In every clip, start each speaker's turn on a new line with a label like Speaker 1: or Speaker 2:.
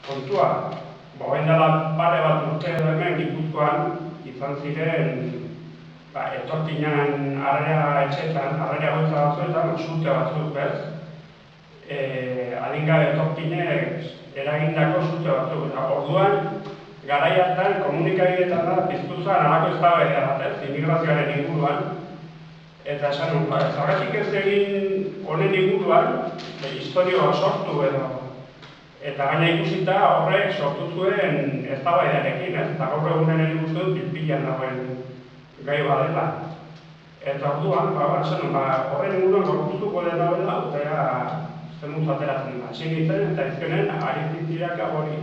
Speaker 1: kontua, orain dela pare bat urte hemen Gipuzkoan izan ziren etorkinan harrera etxeetan, harrera goitza batzuetan, surte batzuk, adingabe etorkinek eragindako surte batzuk. Eta orduan, garai hartan komunikabideetan da piztu zen halako eztabaida bat, immigrazioaren inguruan. Eta esan nun, zergatik ez egin honen inguruan, historioa sortu edo. Eta gaina ikusita horrek sortu zuen eztabaidarekin, eta gaur egunen egin uste dut pilpilan dagoen gai badela. Eta orduan, esan nun, horren inguruan gorkustuko dena bela, eta zenut ateratzen da. Sinitzen eta izkenen, ari zintzirak hori,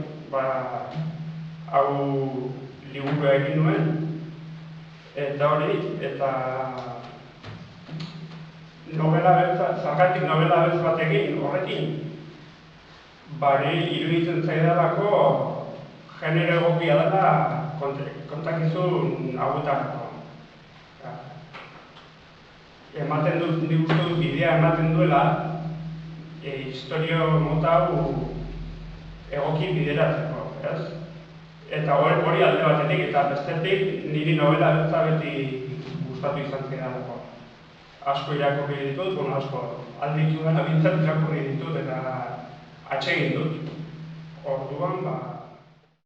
Speaker 1: hau liburua egin nuen, eta hori, eta zergatik novela beltz bat egin horrekin, iruditzen zaidalako genero egokia dela kontakizun hauetarako. Ematen dut, nik uste dut bidea ematen duela, historio mota hau egoki bideratzeko, ez? Eta hori alde batetik eta bestetik niri novela beltza beti gustatu izan zidalako. Asko irakurri ditut, asko alditu dena bintzat irakurri ditut eta atsegin dut. Orduan,